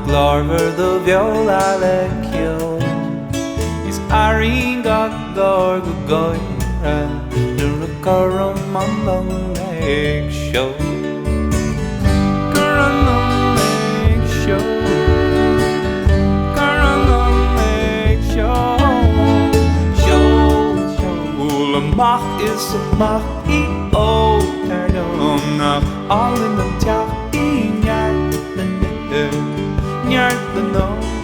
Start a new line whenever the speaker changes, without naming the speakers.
Glorver de viola lecchio is aringa gorgoira the corum on the lake show. Macht is een macht I pardon nach all in the tja I njart the no